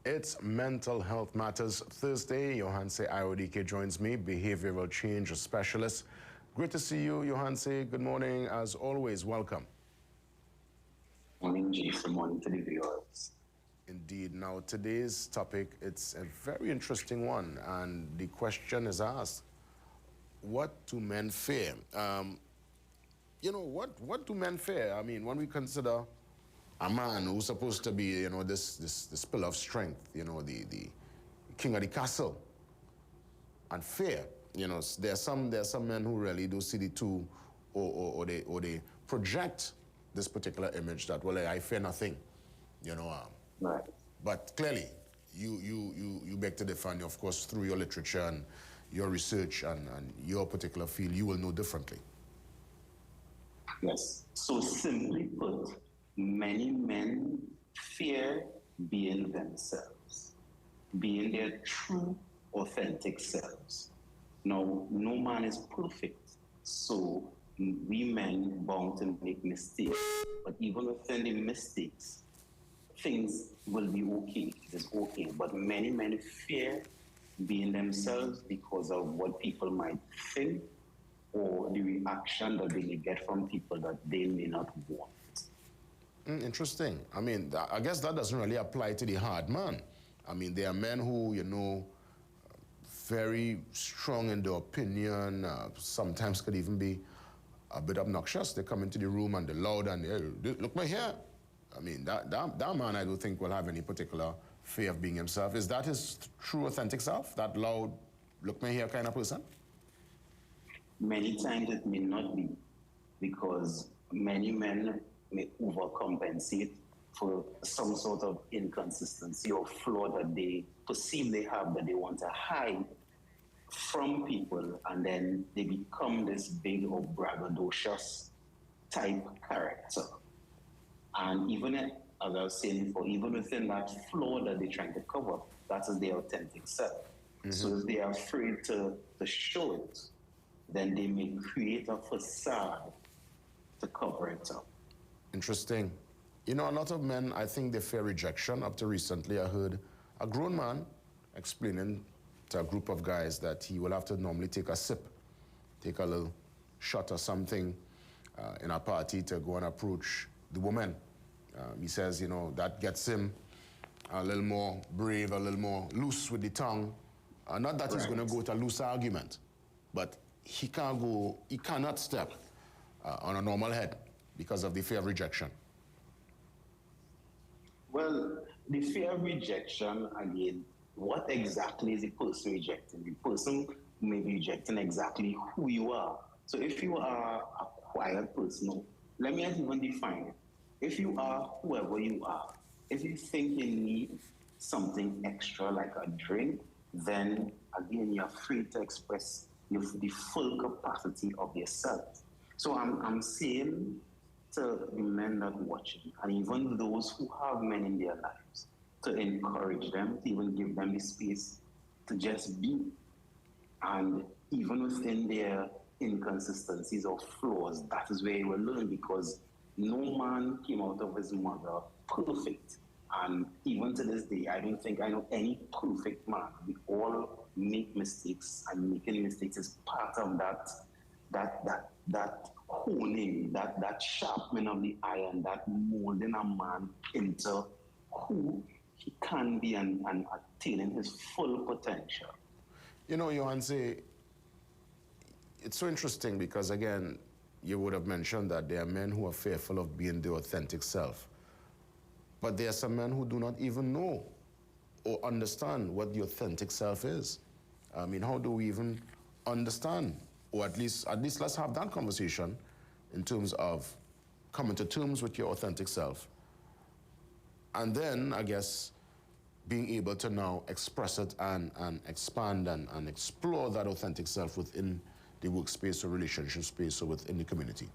It's Mental Health Matters Thursday. Johanse Iodike joins me, behavioral change specialist. Great to see you, Johanse. Good morning. As always, welcome. Morning, Jason. Morning to the viewers. Indeed. Now, today's topic, it's a very interesting one, and the question is asked, what do men fear? What do men fear? I mean, when we consider a man who's supposed to be, this pillar of strength, the king of the castle, and fear, there's some men who really do see the two, or they project this particular image that, well, I fear nothing, Right. But clearly, you beg to differ, and of course, through your literature and your research and your particular field, you will know differently. Yes. So simply put, many men fear being themselves, being their true, authentic selves. Now, no man is perfect, so we men bound to make mistakes. But even within the mistakes, things will be okay. It's okay. But many men fear being themselves because of what people might think or the reaction that they may get from people that they may not want. Interesting. I mean, I guess that doesn't really apply to the hard man. I mean, there are men who, very strong in their opinion, sometimes could even be a bit obnoxious. They come into the room and they're loud and they look my hair. I mean, that man, I don't think will have any particular fear of being himself. Is that his true, authentic self, that loud, look my hair kind of person? Many times it may not be, because many men may overcompensate for some sort of inconsistency or flaw that they perceive they have that they want to hide from people, and then they become this big or braggadocious type character. And even, as I was saying before, even within that flaw that they're trying to cover, that is their authentic self. Mm-hmm. So if they are afraid to show it, then they may create a facade to cover it up. Interesting. A lot of men, I think they fear rejection. Up to recently, I heard a grown man explaining to a group of guys that he will have to normally take a sip, take a little shot or something in a party to go and approach the woman. He says, that gets him a little more brave, a little more loose with the tongue. Not that he's going to go to a loose argument, but he cannot step on a normal head because of the fear of rejection. Well, the fear of rejection, again, what exactly is the person rejecting? The person may be rejecting exactly who you are. So if you are a quiet person, let me even define it. If you are whoever you are, if you think you need something extra like a drink, then again, you're free to express the full capacity of yourself. So I'm saying to the men that are watching, and even those who have men in their lives, to encourage them, to even give them the space to just be. And even within their inconsistencies or flaws, that is where you will learn, because no man came out of his mother perfect. And even to this day, I don't think I know any perfect man. We all make mistakes, and making mistakes is part of that honing, that sharpening of the iron, that molding a man into who he can be and attaining his full potential. Johanse, it's so interesting because, again, you would have mentioned that there are men who are fearful of being their authentic self. But there are some men who do not even know or understand what the authentic self is. I mean, how do we even understand? Or at least let's have that conversation in terms of coming to terms with your authentic self. And then, I guess, being able to now express it and expand and explore that authentic self within the workspace or relationship space or within the community.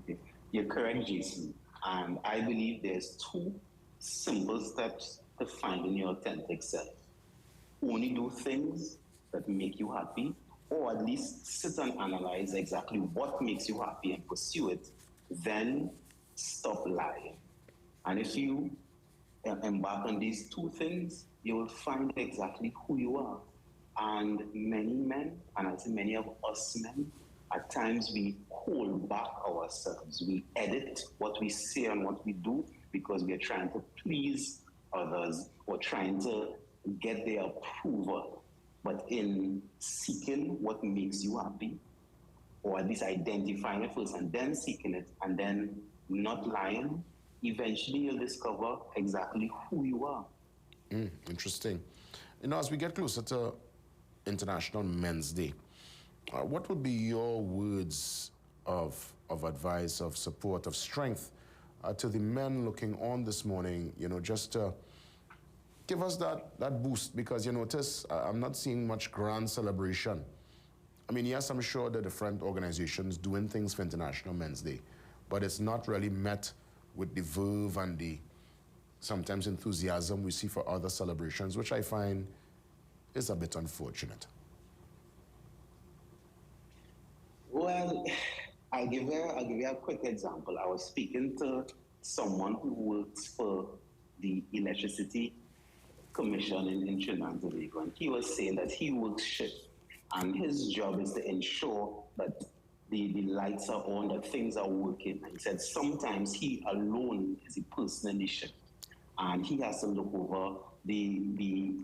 Okay. You're correct, Jason. And I believe there's two simple steps to finding your authentic self. Only do things that make you happy, or at least sit and analyze exactly what makes you happy and pursue it. Then stop lying. And if you embark on these two things, you will find exactly who you are. And many men, and I say many of us men, at times we hold back ourselves. We edit what we say and what we do because we are trying to please others or trying to get their approval. But in seeking what makes you happy, or at least identifying it first and then seeking it and then not lying, eventually you'll discover exactly who you are. Interesting. You know, as we get closer to International Men's Day, what would be your words of advice, of support, of strength to the men looking on this morning, you know, just to give us that boost? Because you notice I'm not seeing much grand celebration. I mean, yes, I'm sure the different organizations doing things for International Men's Day, but it's not really met with the verve and the sometimes enthusiasm we see for other celebrations, which I find is a bit unfortunate. Well, I'll give you a quick example. I was speaking to someone who works for the Electricity Commission in Trinidad and Tobago, and he was saying that he works shift, and his job is to ensure that the lights are on, that things are working. And he said sometimes he alone is a person in the shift, and he has to look over the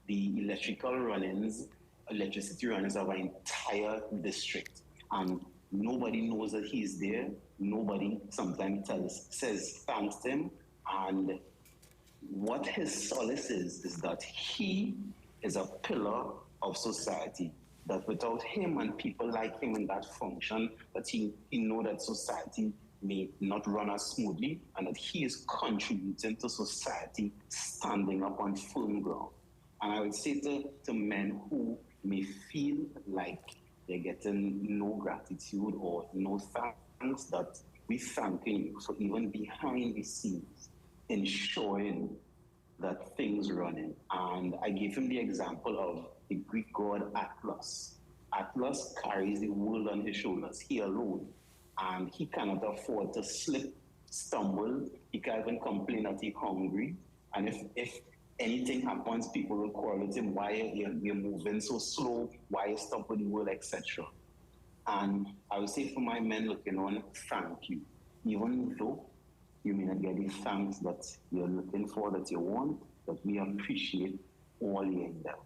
electricity runnings of an entire district. And nobody knows that he's there. Nobody sometimes says thanks to him. And what his solace is that he is a pillar of society, that without him and people like him in that function, that he know that society may not run as smoothly, and that he is contributing to society standing up on firm ground. And I would say to men who may feel like they're getting no gratitude or no thanks, that we thanking you for even behind the scenes ensuring that things running. And I gave him the example of the Greek god Atlas. Atlas carries the world on his shoulders, he alone, and he cannot afford to slip, stumble. He can't even complain that he's hungry. And if anything happens, people will quarrel with him, why you're moving so slow, why you stop with the world, etc. And I would say for my men looking on, thank you. Even though you may not get the thanks that you're looking for, that you want, but we appreciate all your endeavors.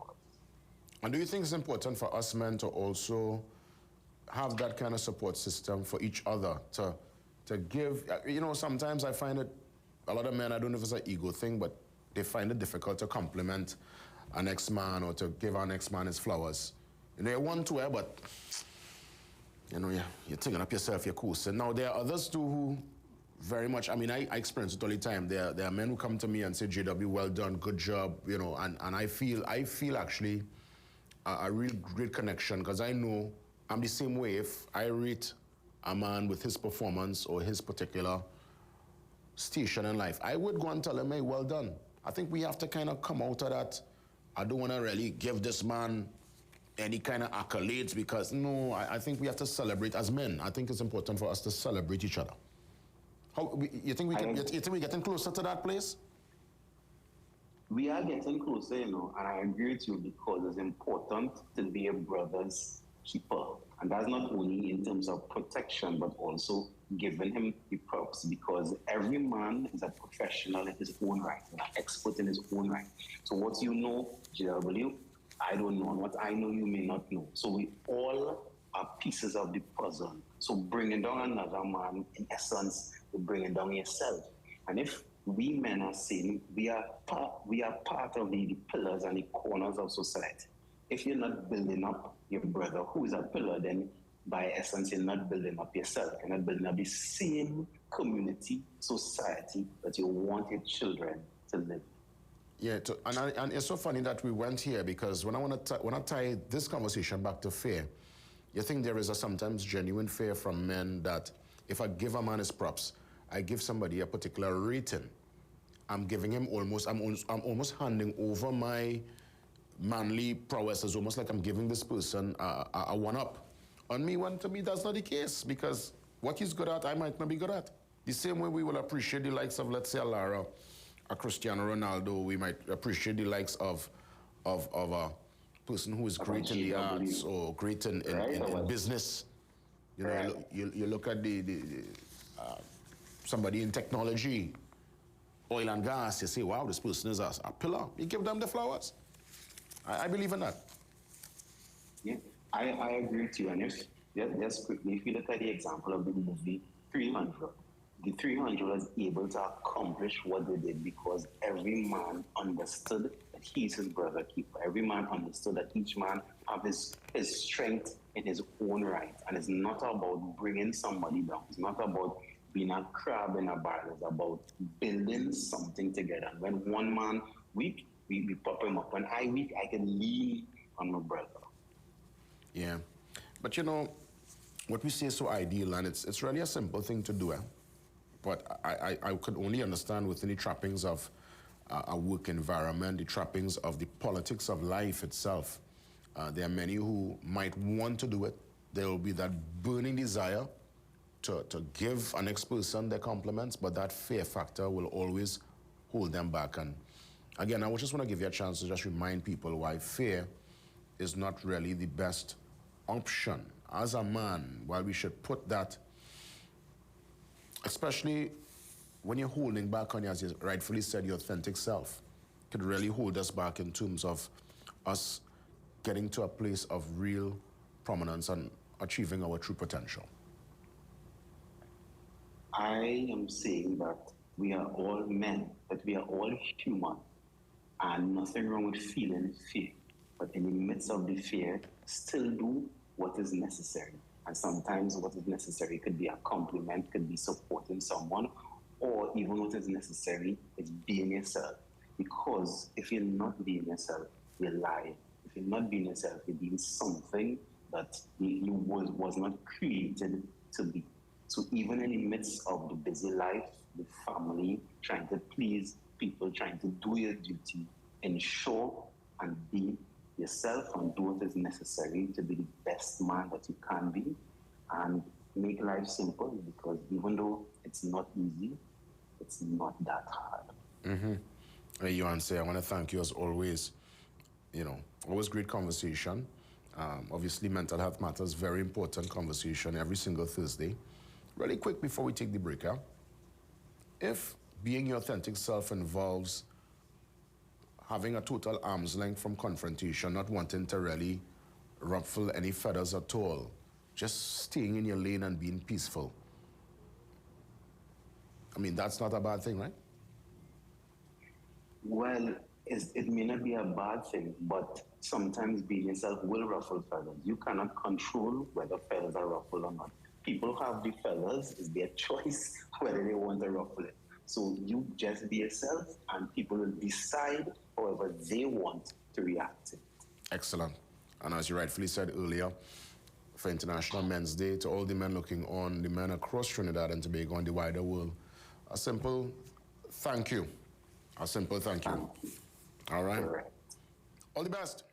And do you think it's important for us men to also have that kind of support system for each other, to give, you know, sometimes I find it, a lot of men, I don't know if it's an ego thing, but they find it difficult to compliment an ex-man or to give our next man his flowers. You know, you want to, but, you know, you're taking up yourself, you're cool. So now there are others too who very much, I mean, I experience it all the time. There are men who come to me and say, JW, well done, good job, you know, and I feel actually a real great connection, because I know I'm the same way. If I rate a man with his performance or his particular station in life, I would go and tell him, hey, well done. I think we have to kind of come out of that. I don't want to really give this man any kind of accolades, because no, I think we have to celebrate as men. I think it's important for us to celebrate each other. You think we're getting closer to that place? We are getting closer, you know, and I agree with you, because it's important to be a brother's keeper. And that's not only in terms of protection, but also giving him the props, because every man is a professional in his own right, an expert in his own right. So what you know, JW, I don't know, and what I know, you may not know. So we all are pieces of the puzzle. So bringing down another man, in essence, you're bringing down yourself. And if we men are saying we are part of the pillars and the corners of society. If you're not building up your brother, who is a pillar, then by essence, you're not building up yourself. You're not building up the same community, society that you want your children to live. Yeah, and it's so funny that we went here, because when I tie this conversation back to fear, you think there is a sometimes genuine fear from men that if I give a man his props, I give somebody a particular rating, I'm giving him I'm almost handing over my manly prowess. It's almost like I'm giving this person a one-up on me, when to me that's not the case, because what he's good at, I might not be good at. The same way we will appreciate the likes of, let's say, Lara a Cristiano Ronaldo. We might appreciate the likes of a person who is great in the arts or great in business. You know, you look at somebody in technology, oil and gas, you say, wow, this person is a pillar. You give them the flowers. I believe in that. Yeah, I agree with you. And just quickly, if you look at the example of the movie 300, the 300 was able to accomplish what they did because every man understood that he's his brother keeper. Every man understood that each man have his strength in his own right. And it's not about bringing somebody down. It's not about being a crab in a barrel. It's about building something together. And when one man weak, we pop him up. When I weak, I can lean on my brother. Yeah. But you know, what we say is so ideal, and it's really a simple thing to do. But I could only understand within the trappings of a work environment, the trappings of the politics of life itself. There are many who might want to do it. There will be that burning desire to give a next person their compliments, but that fear factor will always hold them back. And again, I just want to give you a chance to just remind people why fear is not really the best option. As a man, while we should put that, especially when you're holding back on, as you rightfully said, your authentic self, could really hold us back in terms of us getting to a place of real prominence and achieving our true potential. I am saying that we are all men, that we are all human, and nothing wrong with feeling fear. But in the midst of the fear, still do what is necessary. And sometimes what is necessary could be a compliment, could be supporting someone, or even what is necessary is being yourself. Because if you're not being yourself, you're lying. If you're not being yourself, you're being something that you was not created to be. So even in the midst of the busy life, the family, trying to please people, trying to do your duty, ensure and be yourself and do what is necessary to be the best man that you can be, and make life simple, because even though it's not easy, it's not that hard. Hey, Yohanse, I want to thank you as always. You know, always great conversation. Obviously, mental health matters, very important conversation every single Thursday. Really quick before we take the break, if being your authentic self involves having a total arm's length from confrontation, not wanting to really ruffle any feathers at all, just staying in your lane and being peaceful, I mean, that's not a bad thing, right? Well, it may not be a bad thing, but sometimes being yourself will ruffle feathers. You cannot control whether feathers are ruffled or not. People have the feathers, it's their choice whether they want to ruffle it. So you just be yourself, and people will decide however they want to react to it. Excellent. And as you rightfully said earlier, for International Men's Day, to all the men looking on, the men across Trinidad and Tobago and the wider world, a simple thank you. A simple thank you. All right? Correct. All the best.